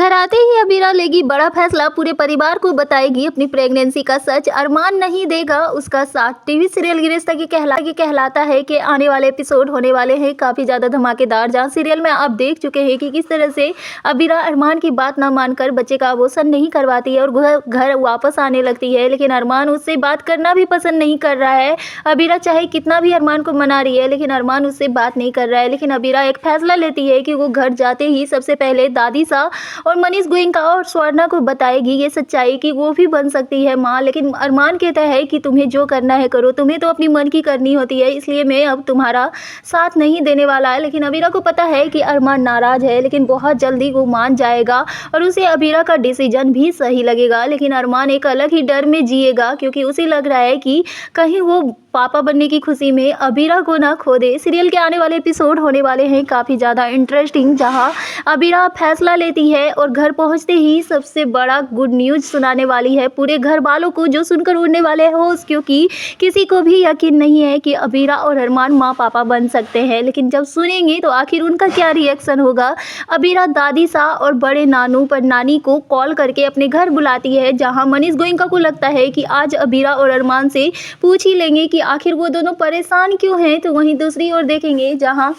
घर आते ही अबीरा लेगी बड़ा फैसला, पूरे परिवार को बताएगी अपनी प्रेगनेंसी का सच। अरमान नहीं देगा उसका साथ। टीवी सीरियल गिरफ्ता की कहलाता है कि आने वाले एपिसोड होने वाले हैं काफ़ी ज़्यादा धमाकेदार, जहां सीरियल में आप देख चुके हैं कि किस तरह से अबीरा अरमान की बात ना मानकर बच्चे का अबॉर्शन नहीं करवाती है और घर वापस आने लगती है। लेकिन अरमान उससे बात करना भी पसंद नहीं कर रहा है। अबीरा चाहे कितना भी अरमान को मना रही है लेकिन अरमान उससे बात नहीं कर रहा है। लेकिन अबीरा एक फैसला लेती है कि वो घर जाते ही सबसे पहले दादी सा और मनीष गोयनका और स्वर्णा को बताएगी ये सच्चाई कि वो भी बन सकती है माँ। लेकिन अरमान कहता है कि तुम्हें जो करना है करो, तुम्हें तो अपनी मन की करनी होती है, इसलिए मैं अब तुम्हारा साथ नहीं देने वाला है। लेकिन अबीरा को पता है कि अरमान नाराज है, लेकिन बहुत जल्दी वो मान जाएगा और उसे अबीरा का डिसीजन भी सही लगेगा। लेकिन अरमान एक अलग ही डर में जिएगा क्योंकि उसे लग रहा है कि कहीं वो पापा बनने की खुशी में अबीरा को ना खो दे। सीरियल के आने वाले एपिसोड होने वाले हैं काफ़ी ज़्यादा इंटरेस्टिंग, जहां अबीरा फैसला लेती है और घर पहुंचते ही सबसे बड़ा गुड न्यूज़ सुनाने वाली है पूरे घर वालों को, जो सुनकर उड़ने वाले होश, क्योंकि किसी को भी यकीन नहीं है कि अबीरा और अरमान माँ पापा बन सकते हैं। लेकिन जब सुनेंगे तो आखिर उनका क्या रिएक्शन होगा। अबीरा दादी सा और बड़े नानू पर नानी को कॉल करके अपने घर बुलाती है, जहाँ मनीष गोयनका को लगता है कि आज अबीरा और अरमान से पूछ ही लेंगे कि आखिर वो दोनों परेशान क्यों हैं। तो वहीं दूसरी ओर देखेंगे जहां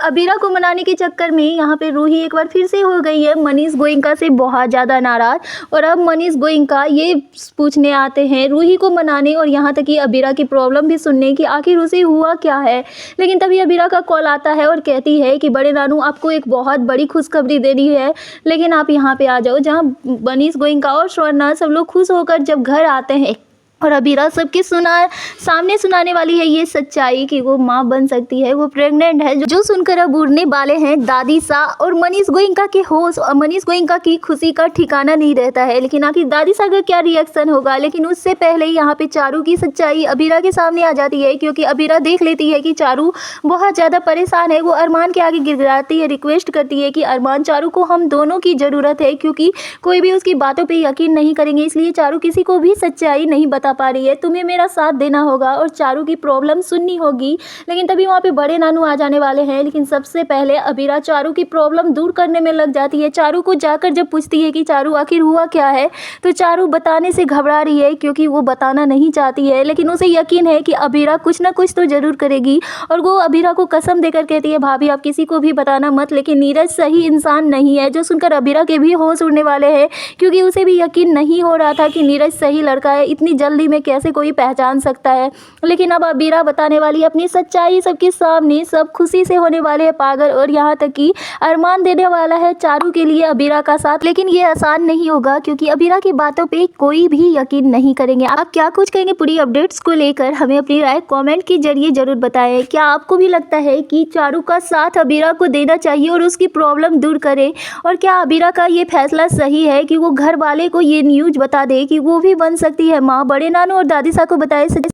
अबीरा को मनाने के चक्कर में यहाँ पे रूही एक बार फिर से हो गई है मनीष गोयनका से बहुत ज़्यादा नाराज। और अब मनीष गोयनका ये पूछने आते हैं रूही को मनाने और यहाँ तक कि अबीरा की प्रॉब्लम भी सुनने की आखिर उसे हुआ क्या है। लेकिन तभी अबीरा का कॉल आता है और कहती है कि बड़े नानू आपको एक बहुत बड़ी खुशखबरी देनी है, लेकिन आप यहाँ पे आ जाओ। जहाँ मनीष गोयनका और स्वर्णा सब लोग खुश होकर जब घर आते हैं और अबीरा सबके सामने सुनाने वाली है ये सच्चाई कि वो माँ बन सकती है, वो प्रेग्नेंट है, जो सुनकर अब उड़ने वाले हैं दादी सा और मनीष गोयनका के होश और मनीष गोयनका की खुशी का ठिकाना नहीं रहता है। लेकिन आखिर दादी सा का क्या रिएक्शन होगा। लेकिन उससे पहले यहाँ पे चारू की सच्चाई अबीरा के सामने आ जाती है, क्योंकि अबीरा देख लेती है कि चारू बहुत ज़्यादा परेशान है। वो अरमान के आगे गिड़गिड़ाती है, रिक्वेस्ट करती है कि अरमान चारू को हम दोनों की ज़रूरत है, क्योंकि कोई भी उसकी बातों पर यकीन नहीं करेंगे, इसलिए चारू किसी को भी सच्चाई नहीं बता पा रही है। तुम्हें मेरा साथ देना होगा और चारू की प्रॉब्लम सुननी होगी। लेकिन तभी वहाँ पे बड़े नानू आ जाने वाले हैं। लेकिन सबसे पहले अबीरा चारू की प्रॉब्लम दूर करने में लग जाती है। चारू को जाकर जब पूछती है कि चारू आखिर हुआ क्या है, तो चारू बताने से घबरा रही है क्योंकि वो बताना नहीं चाहती है। लेकिन उसे यकीन है कि अबीरा कुछ ना कुछ तो जरूर करेगी और वो अबीरा को कसम देकर कहती है भाभी आप किसी को भी बताना मत। लेकिन नीरज सही इंसान नहीं है, जो सुनकर अबीरा के भी होश उड़ने वाले हैं, क्योंकि उसे भी यकीन नहीं हो रहा था कि नीरज सही लड़का है, इतनी जल्दी में कैसे कोई पहचान सकता है। लेकिन अब अबीरा बताने वाली अपनी सच्चाई सबके सामने, सब खुशी से होने वाले हैं पागल। और यहाँ तक कि अरमान देने वाला है चारू के लिए अबीरा का साथ। लेकिन ये आसान नहीं होगा क्योंकि अबीरा की बातों पे कोई भी यकीन नहीं करेंगे। आप क्या कुछ कहेंगे पूरी अपडेट्स को लेकर, हमें अपनी राय कमेंट के जरिए जरूर बताएं। क्या आपको भी लगता है कि चारू का साथ अबीरा को देना चाहिए और उसकी प्रॉब्लम दूर करे, और क्या अबीरा का ये फैसला सही है कि वो घर वाले को ये न्यूज़ बता दे कि वो भी बन सकती है माँ। बड़े नानू और दादी सा को बताए।